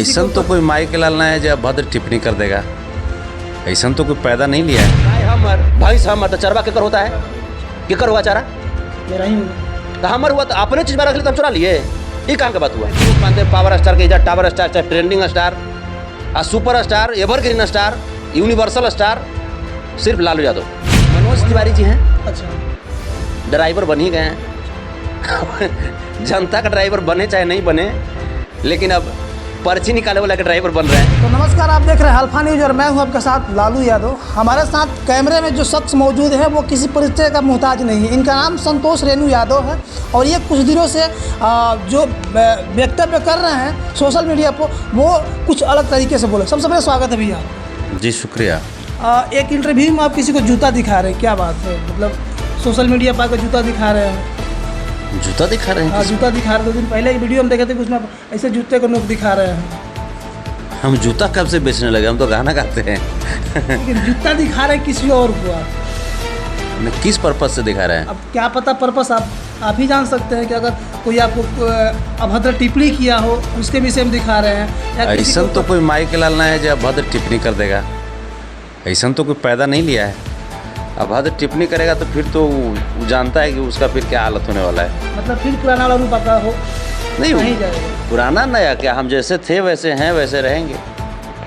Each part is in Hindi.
ऐसा तो कोई माई के लाल ना है जो भद्र टिप्पणी कर देगा। ऐसा तो कोई पैदा नहीं लिया है। हमर भाई हमर तो चरवा केकर होता है, केकर हुआ चारा मेरा ही हुआ। तो हमर हुआ तो अपने चीज में रख ले तो हम चुरा लिए। ये कहाँ का बात हुआ? मानते पावर स्टार के इधर टावर स्टार, चाहे trending star, super star, evergreen star, universal star सिर्फ लालू यादव। मनोज तिवारी जी हैं, अच्छा, ड्राइवर बन ही गए हैं। जनता का ड्राइवर बने चाहे नहीं बने, लेकिन अब पर्ची निकाले वाला के ड्राइवर बन रहे हैं। तो नमस्कार, आप देख रहे हैं अल्फा न्यूज और मैं हूं आपके साथ लालू यादव। हमारे साथ कैमरे में जो शख्स मौजूद है वो किसी परिचय का मोहताज नहीं है। इनका नाम संतोष रेणु यादव है और ये कुछ दिनों से जो वक्तव्य कर रहे हैं सोशल मीडिया पर, वो कुछ अलग तरीके से बोले। सबसे पहले स्वागत है भैया जी, शुक्रिया। एक इंटरव्यू में आप किसी को जूता दिखा रहे हैं, क्या बात है? मतलब सोशल मीडिया पर आकर जूता दिखा रहे हैं। जूता दिखा रहे हैं? हाँ, जूता दिखा रहे। 2 दिन पहले एक वीडियो हम देखे थे, उसमें आप ऐसे जूते का नोक दिखा रहे हैं। हम जूता कब से बेचने लगे? हम तो गाना गाते हैं। लेकिन जूता दिखा रहे हैं किसी और को आप। किस पर्पज से दिखा रहे हैं? अब क्या पता पर्पस आप ही जान सकते हैं कि अगर कोई आपको अभद्र टिप्पणी किया हो उसके विषय में दिखा रहे हैं। ऐसा तो कोई माई के लाल ना है जो भद्र टिप्पणी कर देगा। ऐसा तो कोई पैदा नहीं लिया है। अब भद्र टिप्पणी करेगा तो फिर तो वो जानता है कि उसका फिर क्या हालत होने वाला है। मतलब फिर पुराना वाला रूप आपका हो नहीं जाएगा। पुराना नया क्या, हम जैसे थे वैसे हैं वैसे रहेंगे।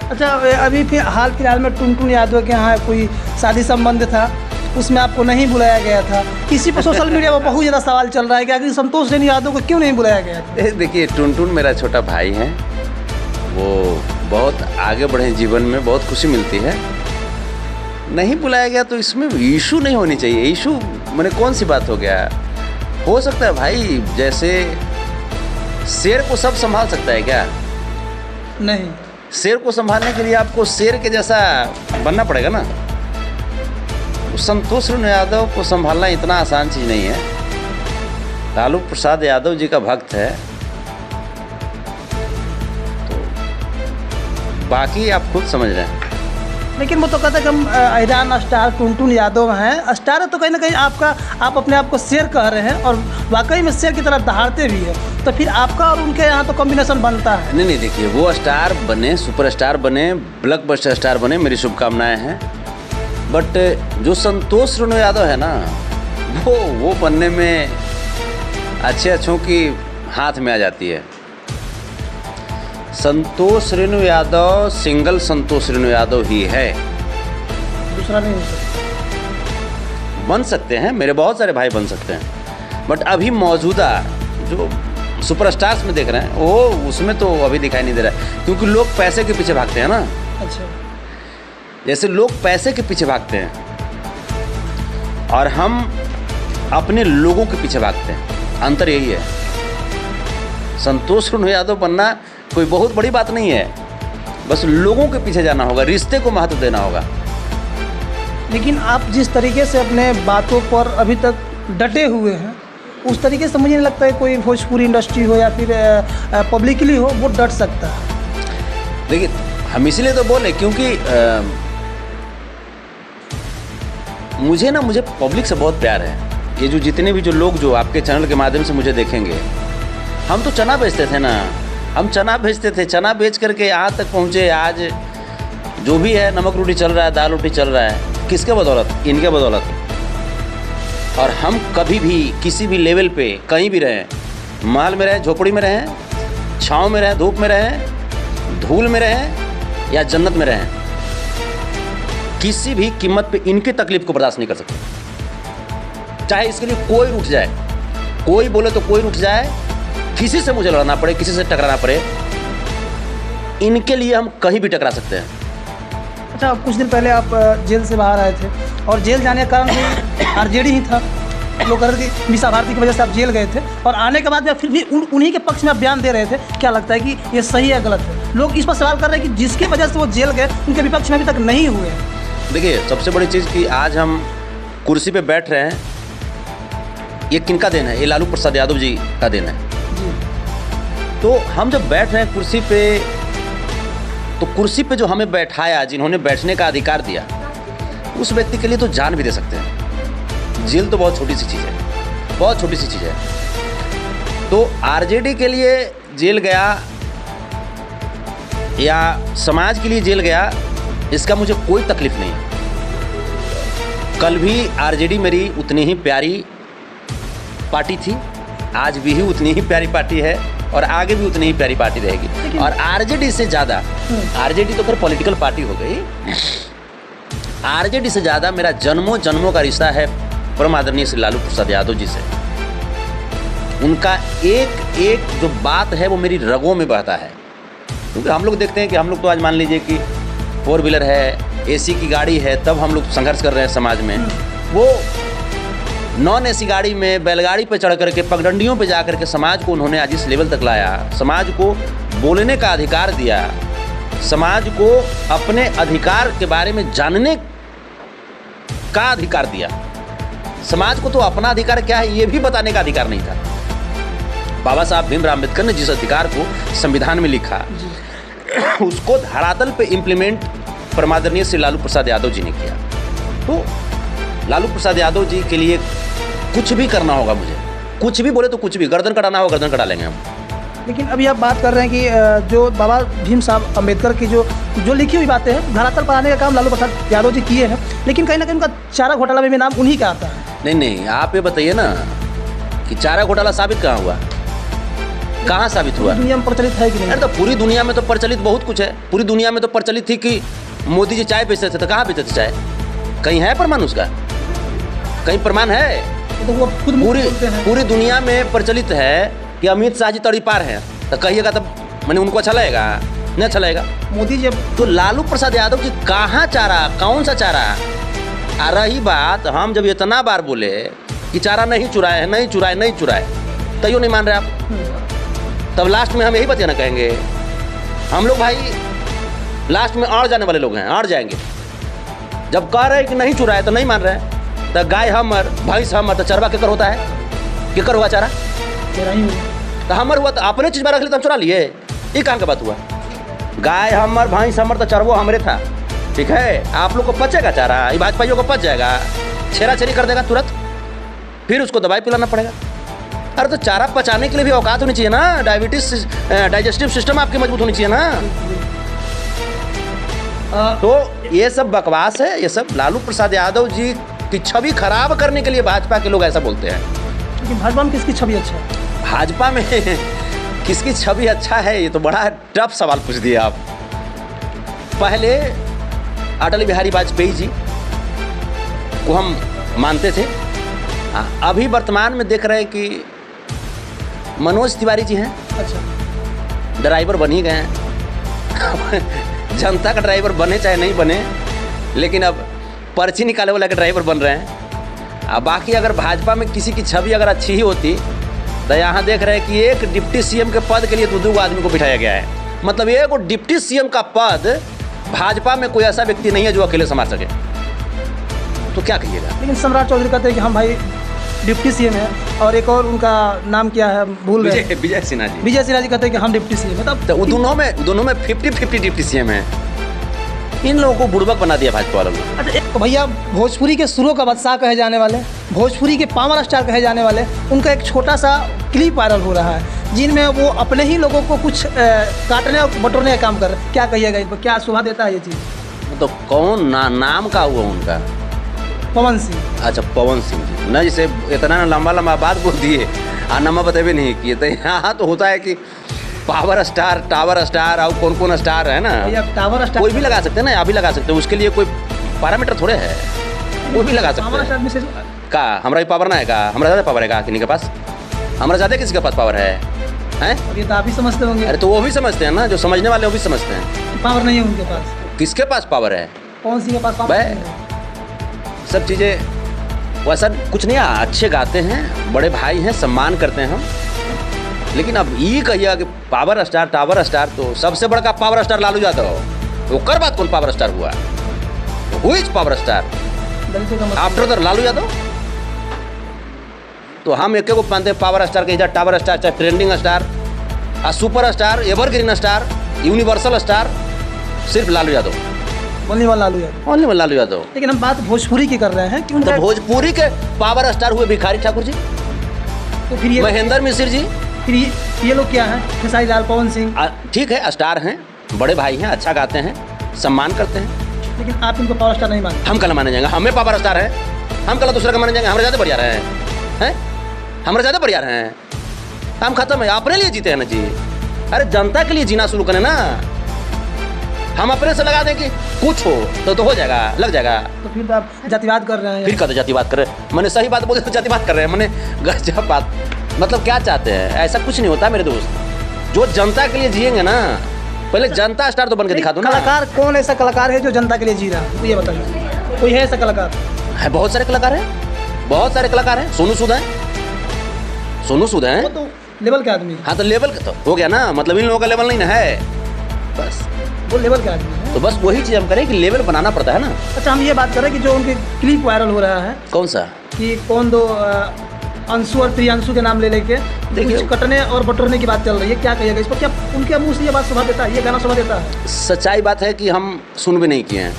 अच्छा, अभी फिर हाल फिलहाल में टुनटुन यादव के यहाँ कोई शादी संबंध था, उसमें आपको नहीं बुलाया गया था। किसी पर सोशल मीडिया पर बहुत ज़्यादा सवाल चल रहा है कि आखिर संतोष रेणु यादव को क्यों नहीं बुलाया गया था? देखिए, टुनटुन मेरा छोटा भाई है, वो बहुत आगे बढ़े जीवन में, बहुत खुशी मिलती है। नहीं बुलाया गया तो इसमें इशू नहीं होनी चाहिए। इशू मैंने कौन सी बात हो गया? हो सकता है भाई, जैसे शेर को सब संभाल सकता है क्या? नहीं, शेर को संभालने के लिए आपको शेर के जैसा बनना पड़ेगा ना। संतोष रेणु यादव को संभालना इतना आसान चीज़ नहीं है। लालू प्रसाद यादव जी का भक्त है, तो बाकी आप खुद समझ रहे हैं। लेकिन वो तो कहते हैं कि हम ईरान स्टार टुनटुन यादव हैं। स्टार है तो कहीं ना कहीं आप अपने आप को शेर कह रहे हैं और वाकई में शेर की तरह दहाड़ते भी है, तो फिर आपका और उनके यहाँ तो कॉम्बिनेशन बनता है। नहीं, देखिए, वो स्टार बने, सुपर स्टार बने, ब्लॉकबस्टर स्टार बने, मेरी शुभकामनाएं हैं। बट जो संतोष रेणु यादव है ना, वो बनने में अच्छों की हाथ में आ जाती है। संतोष रेणु यादव सिंगल संतोष रेणु यादव ही है, दूसरा नहीं हो सकता। बन सकते हैं, मेरे बहुत सारे भाई बन सकते हैं, बट अभी मौजूदा जो सुपरस्टार्स में देख रहे हैं वो उसमें तो अभी दिखाई नहीं दे रहा है, क्योंकि लोग पैसे के पीछे भागते हैं ना। अच्छा, जैसे लोग पैसे के पीछे भागते हैं और हम अपने लोगों के पीछे भागते हैं, अंतर यही है। संतोष रेणु यादव बनना कोई बहुत बड़ी बात नहीं है, बस लोगों के पीछे जाना होगा, रिश्ते को महत्व देना होगा। लेकिन आप जिस तरीके से अपने बातों पर अभी तक डटे हुए हैं, उस तरीके से मुझे नहीं लगता है कोई भोजपुरी इंडस्ट्री हो या फिर पब्लिकली हो वो डट सकता है। देखिए, हम इसलिए तो बोले क्योंकि मुझे पब्लिक से बहुत प्यार है। ये जो जितने भी जो लोग जो आपके चैनल के माध्यम से मुझे देखेंगे, हम तो चना बेचते थे ना, हम चना बेचते थे, चना बेच करके यहाँ तक पहुँचे। आज जो भी है, नमक रोटी चल रहा है, दाल रोटी चल रहा है, किसके बदौलत? इनके बदौलत। और हम कभी भी किसी भी लेवल पे कहीं भी रहें, महल में रहें, झोपड़ी में रहें, छाँव में रहें, धूप में रहें, धूल में रहें या जन्नत में रहें, किसी भी कीमत पे इनकी तकलीफ को बर्दाश्त नहीं कर सकते। चाहे इसके लिए कोई रूठ जाए, कोई बोले तो कोई रूठ जाए, किसी से मुझे लड़ना पड़े, किसी से टकराना पड़े, इनके लिए हम कहीं भी टकरा सकते हैं। अच्छा, कुछ दिन पहले आप जेल से बाहर आए थे और जेल जाने का कारण भी आरजेडी ही था। लोग कह रहे थे कि मीसा भारती की वजह से आप जेल गए थे और आने के बाद में फिर भी उन्हीं के पक्ष में आप बयान दे रहे थे। क्या लगता है कि ये सही है गलत है? लोग इस पर सवाल कर रहे हैं कि जिसकी वजह से वो जेल गए उनके विपक्ष में अभी तक नहीं हुए हैं। देखिए, सबसे बड़ी चीज़ कि आज हम कुर्सी पे बैठ रहे हैं, ये किनका देन है? ये लालू प्रसाद यादव जी का देन है। तो हम जब बैठ रहे हैं कुर्सी पे, तो कुर्सी पे जो हमें बैठाया, जिन्होंने बैठने का अधिकार दिया, उस व्यक्ति के लिए तो जान भी दे सकते हैं। जेल तो बहुत छोटी सी चीज़ है, बहुत छोटी सी चीज़ है। तो आरजेडी के लिए जेल गया या समाज के लिए जेल गया, इसका मुझे कोई तकलीफ़ नहीं। कल भी आरजेडी मेरी उतनी ही प्यारी पार्टी थी, आज भी ही उतनी ही प्यारी पार्टी है और आगे भी उतनी ही प्यारी पार्टी रहेगी। और आरजेडी से ज़्यादा, आरजेडी तो फिर पॉलिटिकल पार्टी हो गई, आरजेडी से ज़्यादा मेरा जन्मों जन्मों का रिश्ता है परम आदरणीय श्री लालू प्रसाद यादव जी से। उनका एक एक जो बात है वो मेरी रगों में बहता है। क्योंकि हम लोग देखते हैं कि हम लोग तो आज मान लीजिए कि 4 व्हीलर है, एसी की गाड़ी है, तब हम लोग संघर्ष कर रहे हैं समाज में। वो नॉन एसी गाड़ी में, बैलगाड़ी पर चढ़ करके, पगडंडियों पे जा करके समाज को उन्होंने आज इस लेवल तक लाया, समाज को बोलने का अधिकार दिया, समाज को अपने अधिकार के बारे में जानने का अधिकार दिया। समाज को तो अपना अधिकार क्या है ये भी बताने का अधिकार नहीं था। बाबा साहब भीमराव अम्बेडकर ने जिस अधिकार को संविधान में लिखा, उसको धरातल पे इम्प्लीमेंट परमादरणीय श्री लालू प्रसाद यादव जी ने किया। तो लालू प्रसाद यादव जी के लिए कुछ भी करना होगा मुझे, कुछ भी बोले तो कुछ भी, गर्दन कटाना हो गर्दन कटा लेंगे हम। लेकिन अभी आप बात कर रहे हैं कि जो बाबा भीम साहब अम्बेडकर की जो लिखी हुई बातें हैं, धरातल पर आने का काम लालू प्रसाद यादव जी किए हैं, लेकिन कहीं ना कहीं उनका चारा घोटाला में भी नाम उन्हीं का आता है। नहीं, आप ये बताइए ना कि चारा घोटाला साबित कहाँ हुआ, कहाँ साबित हुआ? दुनिया में प्रचलित है कि नहीं? अरे तो पूरी दुनिया में तो प्रचलित बहुत कुछ है। पूरी दुनिया में तो प्रचलित थी कि मोदी जी चाय बेचते थे, तो कहाँ बेचते थे चाय? कहीं है प्रमाण उसका? कहीं प्रमाण है? तो वो खुद पूरी दुनिया में प्रचलित है कि अमित शाह जी तड़ीपार हैं, तो कहिएगा तब मैंने उनको अच्छा लगेगा? नहीं अच्छा लगेगा। मोदी जी तो लालू प्रसाद यादव जी कहाँ चारा, कौन सा चारा? आ रही बात, हम जब इतना बार बोले कि चारा नहीं चुराए, नहीं चुराए, नहीं चुराए, तैयो नहीं मान रहे आप। तब लास्ट में हम यही बतिया ना कहेंगे, हम लोग भाई लास्ट में अड़ जाने वाले लोग हैं, अड़ जाएंगे। जब कह रहे हैं कि नहीं चुराए तो नहीं मान रहे हैं, तो गाय हमर, भैंस हमर, तो चरवा केकर होता है? केकर हुआ चारा? तेरा ही हुआ। तो हमर हुआ तो अपने चीज़ में रख ली तो हम चुरा लिए? ये कहाँ का बात हुआ? गाय हमर, भैंस हमर, तो चरवो हमरे था, ठीक है? आप लोग को पचेगा चारा, ये भाजपाइयों को पच जाएगा, छेरा छेरी कर देगा तुरंत, फिर उसको दवाई पिलाना पड़ेगा। अरे तो चारा पचाने के लिए भी औकात होनी चाहिए ना, डाइजेस्टिव सिस्टम आपकी मजबूत होनी चाहिए ना। तो ये सब बकवास है, ये सब लालू प्रसाद यादव जी की छवि खराब करने के लिए भाजपा के लोग ऐसा बोलते हैं। लेकिन भाजपा में किसकी छवि अच्छा है? भाजपा में किसकी छवि अच्छा है, ये तो बड़ा टफ सवाल पूछ दिया आप। पहले अटल बिहारी वाजपेयी जी को हम मानते थे, अभी वर्तमान में देख रहे हैं कि मनोज तिवारी जी हैं। अच्छा, ड्राइवर बन ही गए हैं। जनता का ड्राइवर बने चाहे नहीं बने, लेकिन अब पर्ची निकाले वाला के ड्राइवर बन रहे हैं। अब बाकी अगर भाजपा में किसी की छवि अगर अच्छी ही होती तो यहाँ देख रहे हैं कि एक डिप्टी सीएम के पद के लिए 2 आदमी को बिठाया गया है। मतलब एक डिप्टी सीएम का पद भाजपा में कोई ऐसा व्यक्ति नहीं है जो अकेले संभाल सके, तो क्या कहिएगा? लेकिन सम्राट चौधरी कहते हैं कि हम भाई डिप्टी सीएम है, और एक और उनका नाम क्या है भूल रहे हैं, विजय सिन्हा जी। विजय सिन्हा जी कहते हैं कि हम डिप्टी सीएम है। तब तो दोनों में 50-50 डिप्टी सीएम है। इन लोगों को बुड़बक बना दिया भाजपा वालों ने। अच्छा, तो भैया भोजपुरी के सुरों का बादशाह कहे जाने वाले, भोजपुरी के पावर स्टार कहे जाने वाले, उनका एक छोटा सा क्लिप वायरल हो रहा है जिनमें वो अपने ही लोगों को कुछ काटने और बटोरने का काम कर रहे हैं। क्या कहिएगा इस पर, क्या शोभा देता है ये चीज़? तो कौन नाम का हुआ उनका? पवन सिंह। अच्छा, पवन सिंह जी ना, जिसे इतना लंबा बात बोल दिए और नाम बतेबे नहीं किए। तो यहाँ तो होता है कि पावर स्टार, टावर स्टार और कौन स्टार है ना, टावर स्टार कोई भी लगा सकते हैं ना, आप भी लगा सकते हो, उसके लिए कोई पैरामीटर थोड़े है, कोई भी लगा सकते पावर स्टार हैं। में से का हमारा भी पावर ना है का? हमारा ज़्यादा पावर है का किसी के पास? हमारा ज़्यादा किसी के पास पावर है? ये तो आप ही समझते होंगे। अरे तो वो भी समझते हैं ना, जो समझने वाले वो भी समझते हैं। पावर नहीं है उनके पास। किसके पास पावर है? पवन सिंह के पास पावर नहीं है। सब चीज़ें वैसा कुछ नहीं, अच्छे गाते हैं, बड़े भाई हैं, सम्मान करते हैं हम। लेकिन अब ये कहिए कि पावर स्टार, टावर स्टार, तो सबसे बड़का पावर स्टार लालू यादव, तो कर बात कौन पावर स्टार हुआ? Who is power star after the Lalu Yadav? तो हम एक को मानते हैं पावर स्टार के, टावर स्टार, चाहे trending star, super star, evergreen star, universal star, सिर्फ Lalu Yadav, only one Lalu Yadav, only one Lalu Yadav. लेकिन हम बात भोजपुरी की कर रहे हैं कि तो भोजपुरी के पावर स्टार हुए भिखारी ठाकुर जी, तो फिर महेंद्र मिश्र जी, फिर ये लोग क्या हैं? खेसारी लाल, पवन सिंह, ठीक है स्टार हैं, बड़े भाई हैं, अच्छा गाते हैं, सम्मान करते हैं। लेकिन आप इनको पावर स्टार नहीं मानते। हम कल माने जाएंगे, हमें पावर स्टार है, हम कल दूसरे का माने जाएंगे, हमारे ज़्यादा बढ़िया रहे हैं, हमारे ज़्यादा बढ़िया रहे हैं। हम खत्म है, अपने लिए जीते हैं ना जी। अरे जनता के लिए जीना शुरू करें ना। हम अपने से लगा दें कि कुछ हो तो हो जाएगा, लग जाएगा। तो फिर तो आप जातिवाद कर रहे हैं। फिर कहते जातिवाद कर रहे हैं। मैंने सही बात बोले तो जातिवाद कर रहे हैं। मैंने गजब बात, मतलब क्या चाहते हैं? ऐसा कुछ नहीं होता मेरे दोस्त। जो जनता के लिए जिएंगे ना, पहले जनता स्टार तो बन के दिखा दो ना। कलाकार कौन ऐसा कलाकार है जो जनता के लिए जी रहा है, तो ये बताइए। कोई है ऐसा कलाकार? है, बहुत सारे कलाकार हैं, बहुत सारे कलाकार हैं। सोनू सूद हैं, सोनू सूद हैं। वो तो लेवल के आदमी है। हाँ तो लेवल तो हो गया ना, मतलब इन लोगों का लेवल नहीं ना है, बस वो लेवल के आदमी है। तो बस वही चीज़ हम करें कि लेवल बनाना पड़ता है ना। अच्छा, हम ये बात कर रहे हैं कि जो उनके क्लिप वायरल हो रहा है कौन सा? कि कौन दो अंशु और प्रियांशु के नाम ले लेके देखिए, कुछ कटने और बटोरने की बात चल रही है, क्या कहिएगा इस पर? क्या उनके मुंह से ये बात शोभा देता है, ये गाना शोभा देता है? सच्चाई बात है कि हम सुन भी नहीं किए हैं।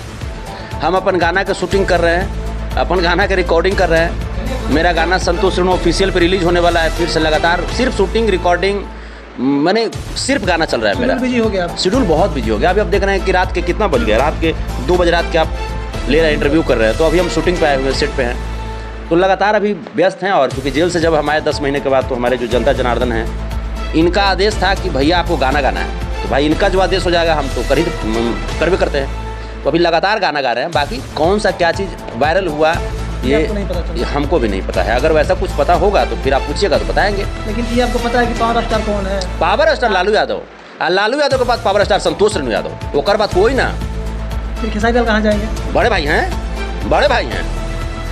हम अपन गाना का शूटिंग कर रहे हैं, अपन गाना का रिकॉर्डिंग कर रहे हैं। मेरा गाना संतोष रेणु ऑफिशियल पे रिलीज होने वाला है। फिर से लगातार सिर्फ शूटिंग रिकॉर्डिंग, मैंने सिर्फ गाना चल रहा है मेरा। बिजी हो गया आप? शेड्यूल बहुत बिजी हो गया। अभी आप देख रहे हैं कि रात के कितना बज गया, रात के 2 बजे रात के आप ले रहे हैं, इंटरव्यू कर रहे हैं। तो अभी हम शूटिंग पे आए हुए, सेट पे हैं, तो लगातार अभी व्यस्त हैं। और क्योंकि जेल से जब हम आए 10 महीने के बाद, तो हमारे जो जनता जनार्दन हैं, इनका आदेश था कि भैया आपको गाना गाना है। तो भाई इनका जो आदेश हो जाएगा हम तो कर भी करते हैं। तो अभी लगातार गाना गा रहे हैं। बाकी कौन सा क्या चीज़ वायरल हुआ ये हमको भी नहीं पता है। अगर वैसा कुछ पता होगा तो फिर आप पूछिएगा तो बताएंगे। लेकिन ये आपको पता है कि पावर स्टार कौन है? पावर स्टार लालू यादव, और लालू यादव के पास पावर स्टार संतोष रेणु यादव, ओकर बात कोई ना। फिर खेसारी लाल कहाँ जाएंगे? बड़े भाई हैं, बड़े भाई हैं।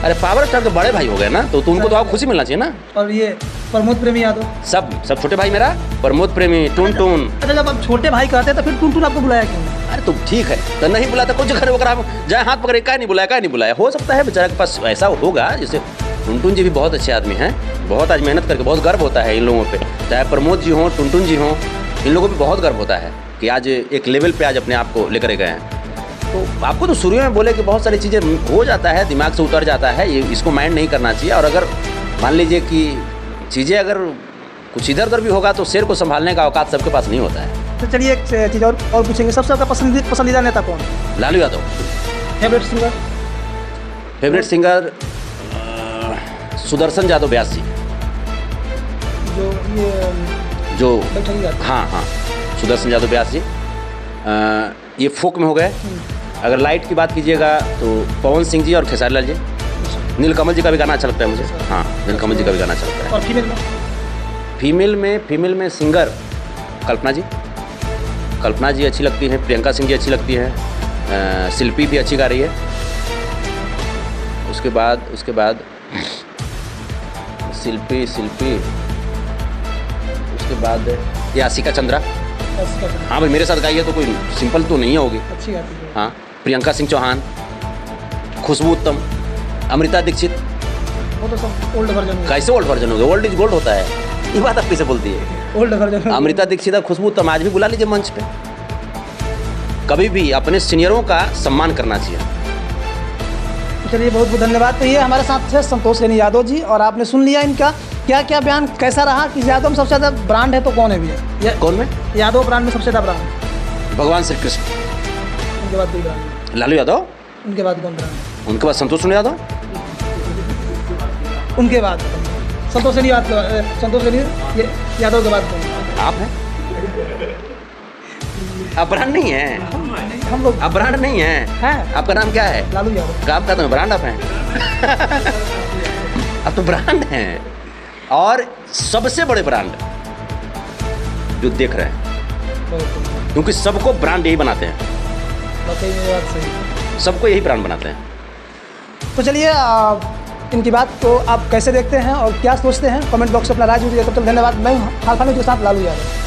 अरे पावर स्टार के बड़े भाई हो गए ना, तो उनको तो आप खुशी मिलना चाहिए ना। और ये प्रमोद प्रेमी यादव? सब छोटे भाई मेरा, प्रमोद प्रेमी, टुन। अच्छा, जब आप छोटे भाई कहते हैं तो फिर टुन आपको बुलाया क्यों? अरे तो ठीक है, तो नहीं बुलाता कुछ करे वगैरह, हम जाए हाथ पकड़े, क्या नहीं बुलाया। हो सकता है बेचारा के पास ऐसा होगा। जैसे टुन जी भी बहुत अच्छे आदमी हैं, बहुत आज मेहनत करके, बहुत गर्व होता है इन लोगों पे। चाहे प्रमोद जी हों, टुन जी हों, इन लोगों पे बहुत गर्व होता है कि आज एक लेवल पे आज अपने आप को लेकर गए हैं। तो आपको तो शुरू में बोले कि बहुत सारी चीज़ें हो जाता है, दिमाग से उतर जाता है, ये इसको माइंड नहीं करना चाहिए। और अगर मान लीजिए कि चीज़ें अगर कुछ इधर उधर भी होगा तो शेर को संभालने का औकात सबके पास नहीं होता है। तो चलिए एक चीज़ और पूछेंगे, सबसे आपका पसंदीदा नेता कौन? Lalu Yadav. Favourite singer? Favourite singer Sudarshan Yadav Vyas ji, जो हाँ सुदर्शन यादव व्यास जी। ये फोक में हो गए। अगर लाइट की बात कीजिएगा तो पवन सिंह जी और खेसारी लाल जी। नीलकमल जी का भी गाना अच्छा लगता है मुझे। हाँ, नीलकमल जी का भी गाना अच्छा लगता है। और फीमेल में सिंगर कल्पना जी अच्छी लगती हैं, प्रियंका सिंह जी अच्छी लगती हैं, शिल्पी भी अच्छी गा रही है। उसके बाद शिल्पी उसके बाद ये आशिका चंद्रा। हाँ भाई, मेरे साथ गाई है तो कोई सिंपल तो नहीं होगी, अच्छी गाती है। हाँ, प्रियंका सिंह चौहान, खुशबू उत्तम, अमृता दीक्षित। वो तो सब ओल्ड वर्जन। कैसे ओल्ड वर्जन हो गया? ओल्ड इज गोल्ड होता है, ये बात आप कैसे बोलती है? Old version. अमृता दीक्षित और खुशबू उत्तम आज भी बुला लीजिए मंच पे। कभी भी अपने सीनियरों का सम्मान करना चाहिए। चलिए, बहुत बहुत धन्यवाद। तो ये हमारे साथ थे संतोष रेणु यादव जी, और आपने सुन लिया इनका क्या बयान कैसा रहा कि यादव में सबसे ज़्यादा ब्रांड है तो कौन है भैया? कौन में? यादव ब्रांड में सबसे ज़्यादा ब्रांड भगवान श्री कृष्ण। उनके बाद कोई ब्रांड? लालू यादव। उनके बाद कौन ब्रांड? उनके बाद संतोष रेणु यादव। उनके बाद संतोष रेणु यादव के बाद कौन? आप हैं। आप ब्रांड नहीं है, हम लोग। आप ब्रांड नहीं है। आपका नाम क्या है? लालू यादव। आपका तो ब्रांड आप हैं। आप तो ब्रांड हैं, और सबसे बड़े ब्रांड जो देख रहे हैं, क्योंकि सबको ब्रांड यही बनाते हैं, बात सही, सबको यही ब्रांड बनाते हैं। तो चलिए, इनकी बात तो आप कैसे देखते हैं और क्या सोचते हैं, कमेंट बॉक्स में अपना राय दीजिए। तब तक धन्यवाद। मैं हाल के साथ लालू यादव।